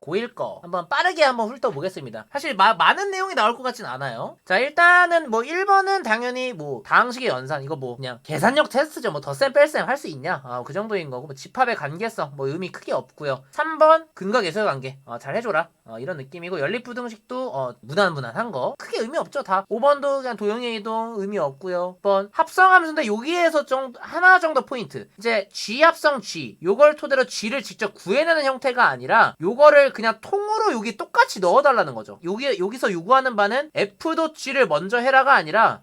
고1 거 한번 빠르게 한번 훑어보겠습니다. 사실 많은 내용이 나올 것 같진 않아요. 자, 일단은 뭐 1번은 당연히 뭐 다항식의 연산, 이거 뭐 그냥 계산력 테스트죠. 뭐 덧셈 뺄셈 할 수 있냐, 그 정도인 거고, 뭐 집합의 관계성 뭐 의미 크게 없고요. 3번 근각예수의 관계 잘 해줘라, 이런 느낌이고, 연립부등식도 무난무난한 거 크게 의미 없죠. 다 5번도 그냥 도형의 이동 의미 없고요. 6번 합성함수인데 여기에서 하나 정도 포인트, 이제 G 합성 G, 요걸 토대로 G를 직접 구해내는 형태가 아니라 요거를 그냥 통으로 여기 똑같이 넣어달라는 거죠. 여기서 요구하는 바는 F.G를 먼저 해라가 아니라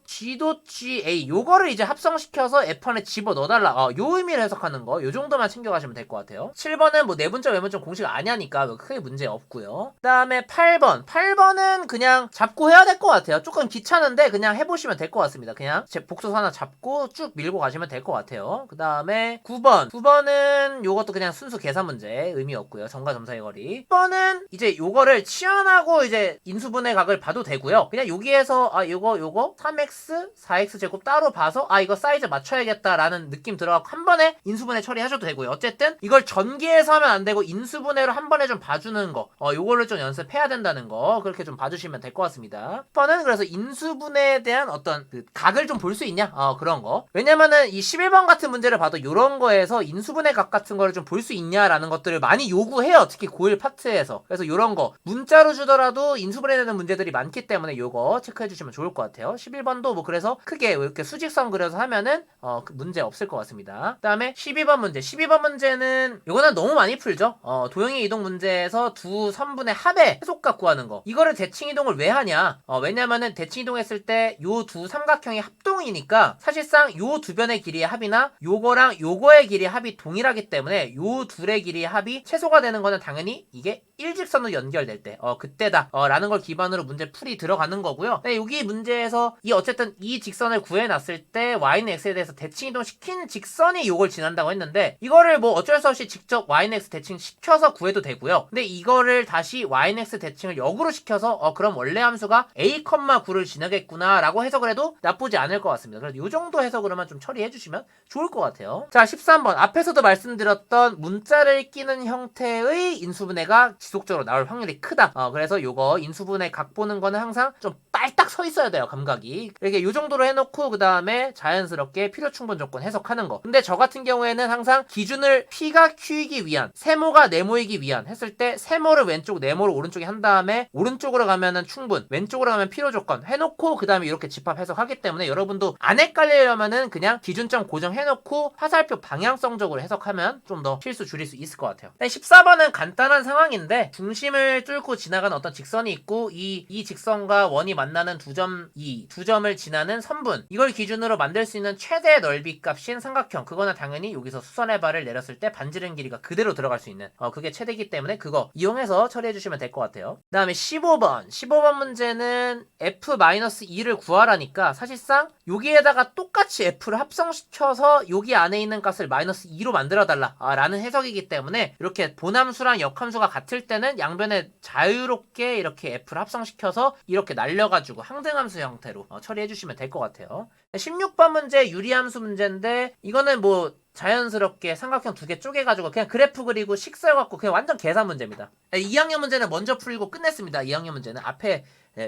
F.G.GA, 요거를 이제 합성시켜서 F 안에 집어 넣어달라, 요 의미를 해석하는 거, 요 정도만 챙겨가시면 될 것 같아요. 7번은 뭐 내분점 외분점 공식 아니하니까 크게 문제 없고요. 그 다음에 8번은 그냥 잡고 해야 될 것 같아요. 조금 귀찮은데 그냥 해보시면 될 것 같습니다. 그냥 제 복소수 하나 잡고 쭉 밀고 가시면 될 것 같아요. 그 다음에 9번은 요것도 그냥 순수 계산 문제, 의미 없고요. 점과 점 사이 거리. 10번은 이제 요거를 치환하고 이제 인수분해 각을 봐도 되고요. 그냥 여기에서 요거 3x 4x 제곱 따로 봐서 이거 사이즈 맞춰야겠다라는 느낌 들어가고 한 번에 인수분해 처리하셔도 되고요. 어쨌든 이걸 전개해서 하면 안 되고 인수분해로 한 번에 좀 봐주는 거, 요거를 좀 연습해야 된다는 거, 그렇게 좀 봐주시면 될 것 같습니다. 10번은 그래서 인수분해에 대한 어떤 그 각을 좀 볼 수 있냐, 그런 거. 왜냐면은 이 11번 같은 문제를 봐도 요런 거에서 인수분해 각 같은 거를 좀 볼 수 있냐라는 것들을 많이 요구해요. 특히 고1 파트에서. 그래서 요런 거 문자로 주더라도 인수분해되는 문제들이 많기 때문에 요거 체크해 주시면 좋을 것 같아요. 11번도 뭐 그래서 크게 이렇게 수직선 그려서 하면은 문제 없을 것 같습니다. 그 다음에 12번 문제. 12번 문제는 요거는 너무 많이 풀죠. 도형의 이동 문제에서 두 선분의 합의 해속각 구하는 거. 이거를 대칭 이동을 왜 하냐? 왜냐면은 대칭 이동했을 때 요 두 삼각형이 합동이니까 사실상 요 두 변의 길이의 합이나 요거랑 요거의 길이의 합이 동일하기 때문에 요 둘의 길이의 합이 최소가 되는 거는 당연히 이게 일직선으로 연결될 때 그때다 라는 걸 기반으로 문제 풀이 들어가는 거고요. 네, 여기 문제에서 어쨌든 이 직선을 구해놨을 때 y는 x에 대해서 대칭 이동시킨 직선이 요걸 지난다고 했는데, 이거를 뭐 어쩔 수 없이 직접 y는 x 대칭 시켜서 구해도 되고요. 근데 이거를 다시 y는 x 대칭을 역으로 시켜서 그럼 원래 함수가 a, 9를 지나겠구나 라고 해석을 해도 나쁘지 않을 것 같습니다. 그래서 요 정도 해석으로만 좀 처리해 주시면 좋을 것 같아요. 자, 13번 앞에서도 말씀드렸던 문자를 끼는 형태의 인수분해가 지속적으로 나올 확률이 크다. 그래서 요거 인수분해 각 보는 거는 항상 좀 빨딱 서 있어야 돼요. 감각이. 이렇게 요 정도로 해놓고 그 다음에 자연스럽게 필요 충분 조건 해석하는 거. 근데 저 같은 경우에는 항상 기준을 P가 Q이기 위한, 세모가 네모이기 위한 했을 때 세모를 왼쪽, 네모를 오른쪽에 한 다음에 오른쪽으로 가면은 충분, 왼쪽으로 가면 필요 조건 해놓고 그 다음에 이렇게 집합 해석하기 때문에 여러분도 안 헷갈리려면은 그냥 기준점 고정해놓고 화살표 방향성적으로 해석하면 좀 더 실수 줄일 수 있을 것 같아요. 14번은 간단한 상황인데 중심을 뚫고 지나가는 어떤 직선이 있고 이 직선과 원이 만나는 두 점을 지나는 선분, 이걸 기준으로 만들 수 있는 최대 넓이 값인 삼각형, 그거는 당연히 여기서 수선의 발을 내렸을 때 반지름 길이가 그대로 들어갈 수 있는 그게 최대이기 때문에 그거 이용해서 처리해 주시면 될 것 같아요. 그 다음에 15번 문제는 F-2를 구하라니까 사실상 여기에다가 똑같이 F를 합성시켜서 여기 안에 있는 값을 -2로 만들어 달라 라는 해석이기 때문에 이렇게 본함수랑 역함수가 같을 때는 양변에 자유롭게 이렇게 F를 합성시켜서 이렇게 날려가지고 항등함수 형태로 처리해 주시면 될 것 같아요. 16번 문제 유리함수 문제인데 이거는 뭐 자연스럽게 삼각형 두 개 쪼개가지고 그냥 그래프 그리고 식설 갖고 그냥 완전 계산 문제입니다. 2학년 문제는 먼저 풀고 끝냈습니다. 2학년 문제는 앞에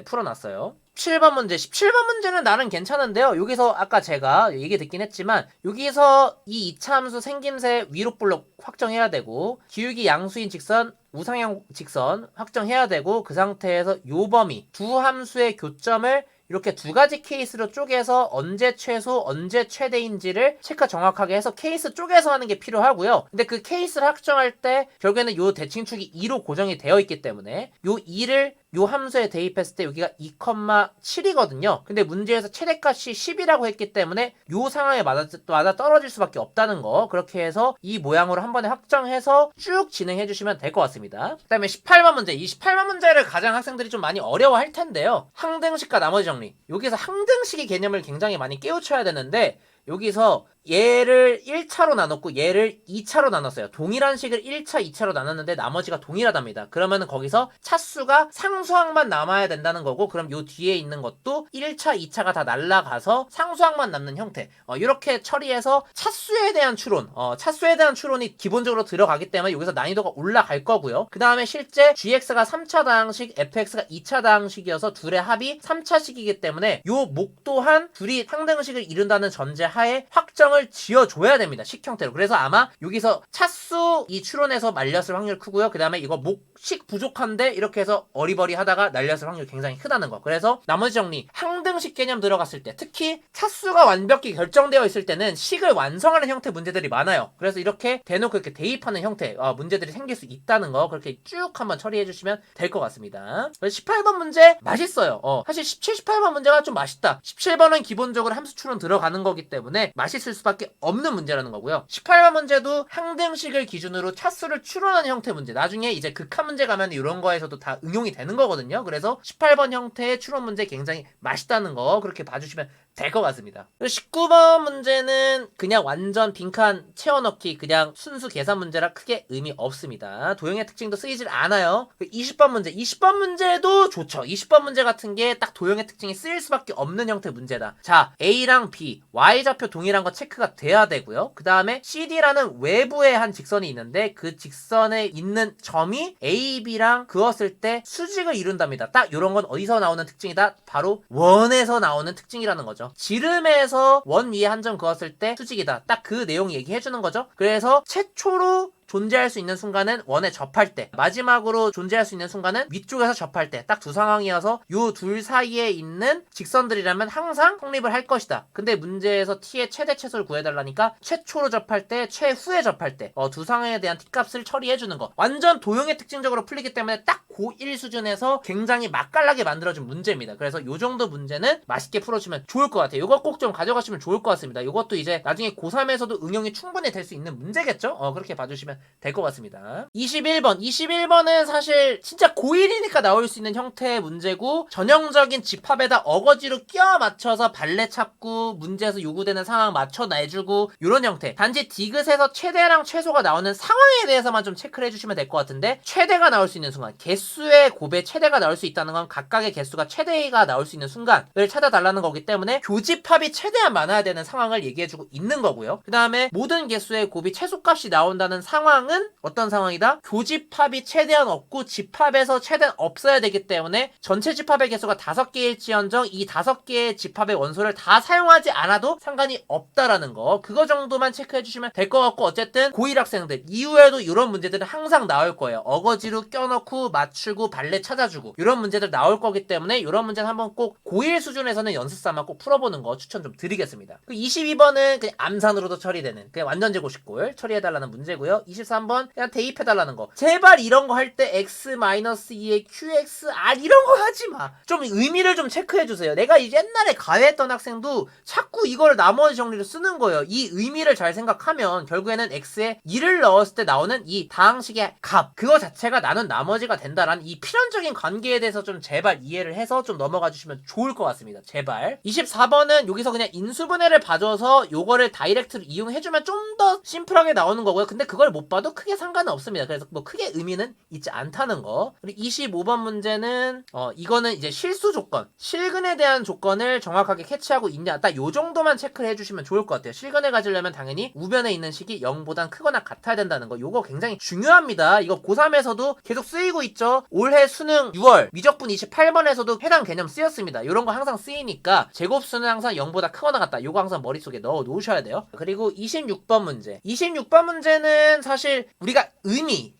풀어놨어요. 17번 문제는 나름 괜찮은데요. 여기서 아까 제가 얘기 듣긴 했지만 여기서 이 이차함수 생김새 위로 볼록 확정해야 되고 기울기 양수인 직선 우상향 직선 확정해야 되고 그 상태에서 요 범위 두 함수의 교점을 이렇게 두 가지 케이스로 쪼개서 언제 최소 언제 최대인지를 체크 정확하게 해서 케이스 쪼개서 하는 게 필요하고요. 근데 그 케이스를 확정할 때 결국에는 요 대칭축이 2로 고정이 되어 있기 때문에 요 2를 요 함수에 대입했을 때 여기가 2,7이거든요. 근데 문제에서 최대값이 10이라고 했기 때문에 요 상황에 맞아 떨어질 수밖에 없다는 거, 그렇게 해서 이 모양으로 한 번에 확정해서 쭉 진행해 주시면 될 것 같습니다. 그 다음에 18번 문제. 이 18번 문제를 가장 학생들이 좀 많이 어려워할 텐데요. 항등식과 나머지 정리. 여기서 항등식의 개념을 굉장히 많이 깨우쳐야 되는데 여기서 얘를 1차로 나눴고 얘를 2차로 나눴어요. 동일한 식을 1차, 2차로 나눴는데 나머지가 동일하답니다. 그러면 거기서 차수가 상수항만 남아야 된다는 거고, 그럼 요 뒤에 있는 것도 1차, 2차가 다 날라가서 상수항만 남는 형태. 이렇게 처리해서 차수에 대한 추론, 차수에 대한 추론이 기본적으로 들어가기 때문에 여기서 난이도가 올라갈 거고요. 그 다음에 실제 gx가 3차 다항식, fx가 2차 다항식이어서 둘의 합이 3차식이기 때문에 요 목 또한 둘이 상등식을 이룬다는 전제하에 확정을 지어줘야 됩니다. 식 형태로. 그래서 아마 여기서 차수 이 추론에서 말렸을 확률 크고요. 그 다음에 이거 목식 부족한데 이렇게 해서 어리버리 하다가 날렸을 확률 굉장히 크다는 거. 그래서 나머지 정리, 항등식 개념 들어갔을 때 특히 차수가 완벽히 결정되어 있을 때는 식을 완성하는 형태 문제들이 많아요. 그래서 이렇게 대놓고 이렇게 대입하는 형태 문제들이 생길 수 있다는 거, 그렇게 쭉 한번 처리해 주시면 될 것 같습니다. 18번 문제 맛있어요. 사실 17, 18번 문제가 좀 맛있다. 17번은 기본적으로 함수 추론 들어가는 거기 때문에 맛있을 수밖에 없는 문제라는 거고요. 18번 문제도 항등식을 기준으로 차수를 추론하는 형태 문제. 나중에 이제 극한 문제 가면 이런 거에서도 다 응용이 되는 거거든요. 그래서 18번 형태의 추론 문제 굉장히 맛있다는 거 그렇게 봐주시면 될 것 같습니다. 19번 문제는 그냥 완전 빈칸 채워넣기, 그냥 순수 계산 문제라 크게 의미 없습니다. 도형의 특징도 쓰이질 않아요. 20번 문제, 20번 문제도 좋죠. 20번 문제 같은 게 딱 도형의 특징이 쓰일 수밖에 없는 형태 문제다. 자, A랑 B, Y좌표 동일한 거 체크가 돼야 되고요. 그 다음에 CD라는 외부의 한 직선이 있는데 그 직선에 있는 점이 A, B랑 그었을 때 수직을 이룬답니다. 딱 이런 건 어디서 나오는 특징이다? 바로 원에서 나오는 특징이라는 거죠. 지름에서 원 위에 한 점 그었을 때 수직이다. 딱 그 내용 얘기해주는 거죠. 그래서 최초로 존재할 수 있는 순간은 원에 접할 때, 마지막으로 존재할 수 있는 순간은 위쪽에서 접할 때, 딱 두 상황이어서 요 둘 사이에 있는 직선들이라면 항상 성립을 할 것이다. 근데 문제에서 t의 최대 최소를 구해달라니까 최초로 접할 때, 최후에 접할 때 두 상황에 대한 t값을 처리해주는 거. 완전 도형의 특징적으로 풀리기 때문에 딱 고1 수준에서 굉장히 맛깔나게 만들어준 문제입니다. 그래서 요 정도 문제는 맛있게 풀어주면 좋을 것 같아요. 요거 꼭 좀 가져가시면 좋을 것 같습니다. 요것도 이제 나중에 고3에서도 응용이 충분히 될 수 있는 문제겠죠? 그렇게 봐주시면 될 것 같습니다. 21번은 사실 진짜 고1이니까 나올 수 있는 형태의 문제고, 전형적인 집합에다 어거지로 끼워 맞춰서 발레 찾고 문제에서 요구되는 상황 맞춰 내주고 요런 형태. 단지 디귿에서 최대랑 최소가 나오는 상황에 대해서만 좀 체크를 해주시면 될 것 같은데, 최대가 나올 수 있는 순간, 개수의 곱에 최대가 나올 수 있다는 건 각각의 개수가 최대가 나올 수 있는 순간을 찾아달라는 거기 때문에 교집합이 최대한 많아야 되는 상황을 얘기해주고 있는 거고요. 그 다음에 모든 개수의 곱이 최소값이 나온다는 상황은 어떤 상황이다? 교집합이 최대한 없고 집합에서 최대한 없어야 되기 때문에 전체 집합의 개수가 5개일지언정 이 5개의 집합의 원소를 다 사용하지 않아도 상관이 없다라는 거, 그거 정도만 체크해 주시면 될 것 같고, 어쨌든 고1 학생들 이후에도 이런 문제들은 항상 나올 거예요. 어거지로 껴넣고 맞추고 발레 찾아주고 이런 문제들 나올 거기 때문에 이런 문제는 한번 꼭 고1 수준에서는 연습 삼아 꼭 풀어보는 거 추천 좀 드리겠습니다. 22번은 그냥 암산으로도 처리되는 그냥 완전 제곱식골 처리해달라는 문제고요. 23번 그냥 대입해달라는 거. 제발 이런 거 할 때 x-2에 qxr 이런 거 하지마. 좀 의미를 좀 체크해주세요. 내가 이제 옛날에 가해했던 학생도 자꾸 이걸 나머지 정리로 쓰는 거예요. 이 의미를 잘 생각하면 결국에는 x에 2를 넣었을 때 나오는 이 다항식의 값, 그거 자체가 나눈 나머지가 된다라는 이 필연적인 관계에 대해서 좀 제발 이해를 해서 좀 넘어가 주시면 좋을 것 같습니다. 제발. 24번은 여기서 그냥 인수분해를 봐줘서 요거를 다이렉트로 이용해주면 좀 더 심플하게 나오는 거고요. 근데 그걸 못 봐도 크게 상관은 없습니다. 그래서 뭐 크게 의미는 있지 않다는 거. 그리고 25번 문제는 이거는 이제 실수 조건, 실근에 대한 조건을 정확하게 캐치하고 있냐, 딱 요 정도만 체크를 해주시면 좋을 것 같아요. 실근을 가지려면 당연히 우변에 있는 식이 0보단 크거나 같아야 된다는 거, 요거 굉장히 중요합니다. 이거 고3에서도 계속 쓰이고 있죠. 올해 수능 6월 미적분 28번에서도 해당 개념 쓰였습니다. 요런 거 항상 쓰이니까 제곱수는 항상 0보다 크거나 같다, 요거 항상 머릿속에 넣어 놓으셔야 돼요. 그리고 26번 문제. 26번 문제는 사실 우리가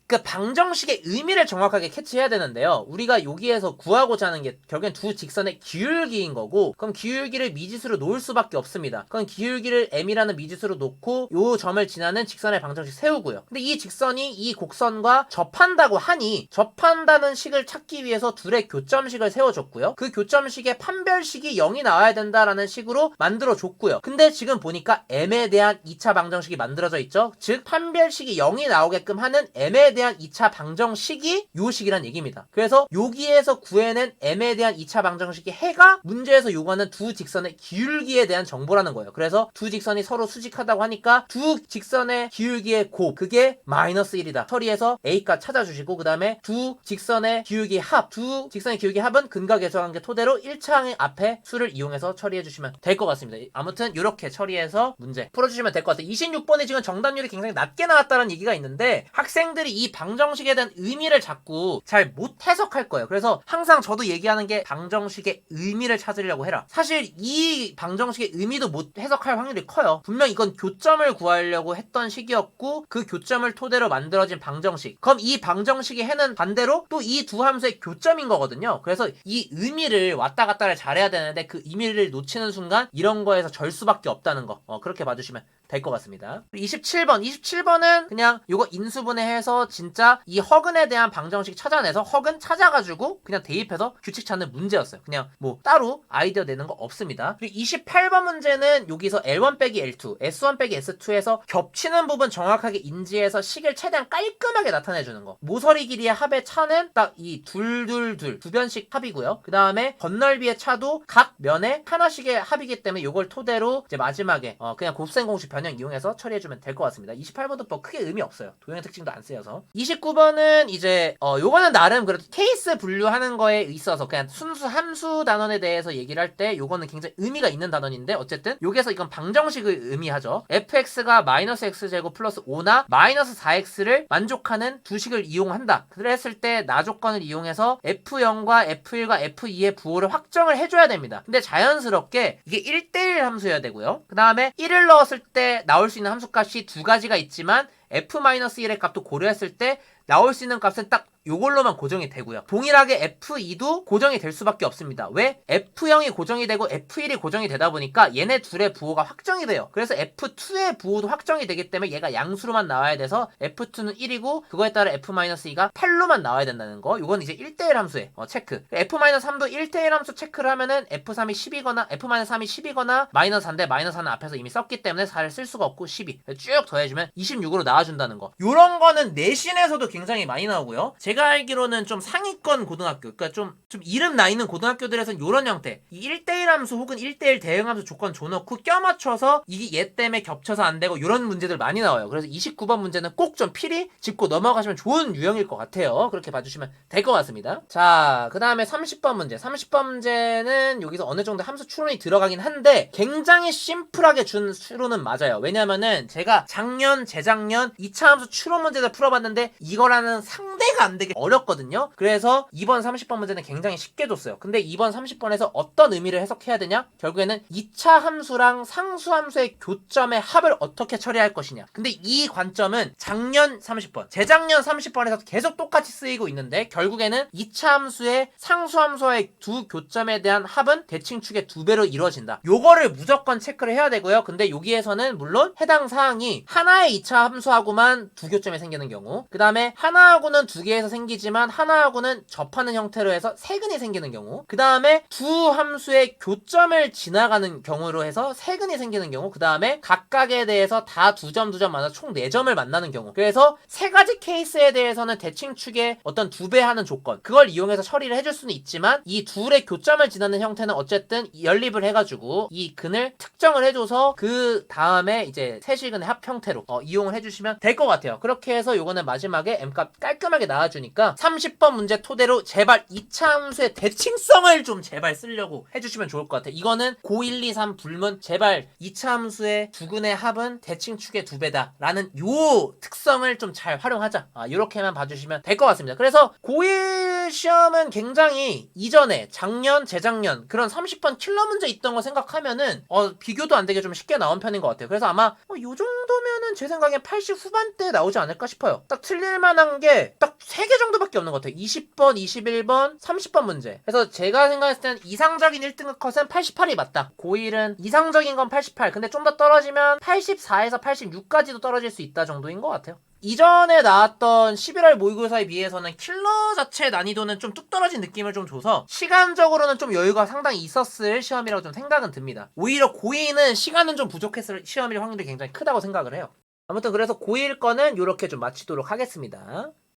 그 방정식의 의미를 정확하게 캐치해야 되는데요. 우리가 여기에서 구하고자 하는 게 결국엔 두 직선의 기울기인 거고, 그럼 기울기를 미지수로 놓을 수밖에 없습니다. 그럼 기울기를 m이라는 미지수로 놓고 요 점을 지나는 직선의 방정식 세우고요. 근데 이 직선이 이 곡선과 접한다고 하니 접한다는 식을 찾기 위해서 둘의 교점식을 세워줬고요. 그 교점식의 판별식이 0이 나와야 된다라는 식으로 만들어줬고요. 근데 지금 보니까 m에 대한 2차 방정식이 만들어져 있죠. 즉 판별식이 0이 나오게끔 하는 m에 M에 대한 2차 방정식이 요 식이란 얘기입니다. 그래서 여기에서 구해낸 M에 대한 2차 방정식이 해가 문제에서 요구하는 두 직선의 기울기에 대한 정보라는 거예요. 그래서 두 직선이 서로 수직하다고 하니까 두 직선의 기울기의 곱, 그게 마이너스 1이다. 처리해서 A값 찾아주시고, 그 다음에 두 직선의 기울기 합, 두 직선의 기울기 합은 근과 계수관계 토대로 1차항의 앞에 수를 이용해서 처리해주시면 될 것 같습니다. 아무튼 이렇게 처리해서 문제 풀어주시면 될 것 같아요. 26번에 지금 정답률이 굉장히 낮게 나왔다는 얘기가 있는데, 학생들이 이 방정식에 대한 의미를 자꾸 잘 못 해석할 거예요. 그래서 항상 저도 얘기하는 게 방정식의 의미를 찾으려고 해라. 사실 이 방정식의 의미도 못 해석할 확률이 커요. 분명 이건 교점을 구하려고 했던 식이었고, 그 교점을 토대로 만들어진 방정식. 그럼 이 방정식의 해는 반대로 또 이 두 함수의 교점인 거거든요. 그래서 이 의미를 왔다 갔다를 잘해야 되는데, 그 의미를 놓치는 순간 이런 거에서 절 수밖에 없다는 거. 그렇게 봐주시면 될 것 같습니다. 27번은 그냥 요거 인수분해해서 진짜 이 허근에 대한 방정식 찾아내서 허근 찾아가지고 그냥 대입해서 규칙 찾는 문제였어요. 그냥 뭐 따로 아이디어 내는 거 없습니다. 그리고 28번 문제는 여기서 L1 빼기 L2, S1 빼기 S2에서 겹치는 부분 정확하게 인지해서 식을 최대한 깔끔하게 나타내주는 거. 모서리 길이의 합의 차는 딱 이 두 변씩 합이고요. 그 다음에 건널비의 차도 각 면에 하나씩의 합이기 때문에 요걸 토대로 이제 마지막에 그냥 곱셈 공식 변형 이용해서 처리해주면 될 것 같습니다. 28번도 뭐 크게 의미 없어요. 도형 특징도 안 쓰여서. 29번은 이제 요거는 나름 그래도 케이스 분류하는 거에 있어서 그냥 순수 함수 단원에 대해서 얘기를 할 때 요거는 굉장히 의미가 있는 단원인데, 어쨌든 여기서 이건 방정식을 의미하죠. fx가 마이너스 x제곱 플러스 5나 마이너스 4x를 만족하는 두 식을 이용한다. 그랬을 때 나 조건을 이용해서 f0과 f1과 f2의 부호를 확정을 해줘야 됩니다. 근데 자연스럽게 이게 1대1 함수여야 되고요. 그 다음에 1을 넣었을 때 나올 수 있는 함수값이 두 가지가 있지만 f-1의 값도 고려했을 때 나올 수 있는 값은 딱 요걸로만 고정이 되고요. 동일하게 F2도 고정이 될 수밖에 없습니다. 왜? F0이 고정이 되고 F1이 고정이 되다 보니까 얘네 둘의 부호가 확정이 돼요. 그래서 F2의 부호도 확정이 되기 때문에 얘가 양수로만 나와야 돼서 F2는 1이고 그거에 따라 F-2가 8로만 나와야 된다는 거. 요건 이제 1대1 함수의 체크. F-3도 1대1 함수 체크를 하면은 F3이 10이거나 F-3이 10이거나 마이너스 4인데 마이너스 4는 앞에서 이미 썼기 때문에 4를 쓸 수가 없고 12. 쭉 더해주면 26으로 나와준다는 거. 요런 거는 내신에서도 굉장히 많이 나오고요. 제가 알기로는 좀 상위권 고등학교, 그러니까 좀 이름 나 있는 고등학교들에서는 이런 형태, 이 1대1 함수 혹은 1대1 대응 함수 조건 줘놓고 껴맞춰서 이게 얘 때문에 겹쳐서 안 되고 이런 문제들 많이 나와요. 그래서 29번 문제는 꼭 좀 필히 짚고 넘어가시면 좋은 유형일 것 같아요. 그렇게 봐주시면 될 것 같습니다. 자, 그 다음에 30번 문제. 30번 문제는 여기서 어느 정도 함수 추론이 들어가긴 한데 굉장히 심플하게 준 추론은 맞아요. 왜냐면은 제가 작년, 재작년 2차 함수 추론 문제를 풀어봤는데 이거라는 상대가 안 되게 어렵거든요. 그래서 이번 30번 문제는 굉장히 쉽게 줬어요. 근데 이번 30번에서 어떤 의미를 해석해야 되냐? 결국에는 2차 함수랑 상수 함수의 교점의 합을 어떻게 처리할 것이냐. 근데 이 관점은 작년 30번, 재작년 30번에서 계속 똑같이 쓰이고 있는데 결국에는 2차 함수의 상수 함수와의 두 교점에 대한 합은 대칭축의 2배로 이루어진다. 요거를 무조건 체크를 해야 되고요. 근데 여기에서는 물론 해당 사항이 하나의 2차 함수하고만 두 교점이 생기는 경우, 그 다음에 하나하고는 두 개에서 생기지만 하나하고는 접하는 형태로 해서 세근이 생기는 경우, 그 다음에 두 함수의 교점을 지나가는 경우로 해서 세근이 생기는 경우, 그 다음에 각각에 대해서 다 2점 2점 만나서 총 4점을 만나는 경우. 그래서 세 가지 케이스에 대해서는 대칭축의 어떤 2배 하는 조건, 그걸 이용해서 처리를 해줄 수는 있지만 이 둘의 교점을 지나는 형태는 어쨌든 연립을 해가지고 이 근을 특정을 해줘서 그 다음에 이제 세시근의 합 형태로 이용을 해주시면 될 것 같아요. 그렇게 해서 요거는 마지막에 M값 깔끔하게 나와주니까 30번 문제 토대로 제발 2차 함수의 대칭성을 좀 제발 쓰려고 해주시면 좋을 것 같아요. 이거는 고 1, 2, 3 불문 제발 2차 함수의 두근의 합은 대칭축의 2배다 라는 요 특성을 좀 잘 활용하자. 요렇게만 봐주시면 될 것 같습니다. 그래서 고1 시험은 굉장히 이전에 작년, 재작년 그런 30번 킬러 문제 있던 거 생각하면은 비교도 안 되게 좀 쉽게 나온 편인 것 같아요. 그래서 아마 요 정도면은 제 생각엔 80 후반대 나오지 않을까 싶어요. 딱 틀릴만한 게 딱 3개 정도밖에 없는 것 같아요. 20번, 21번, 30번 문제. 그래서 제가 생각했을 때는 이상적인 1등급 컷은 88이 맞다. 고1은 이상적인 건 88. 근데 좀 더 떨어지면 84에서 86까지도 떨어질 수 있다 정도인 것 같아요. 이전에 나왔던 11월 모의고사에 비해서는 킬러 자체 난이도는 좀 뚝 떨어진 느낌을 좀 줘서 시간적으로는 좀 여유가 상당히 있었을 시험이라고 좀 생각은 듭니다. 오히려 고2는 시간은 좀 부족했을 시험일 확률이 굉장히 크다고 생각을 해요. 아무튼 그래서 고1 거는 요렇게 좀 마치도록 하겠습니다.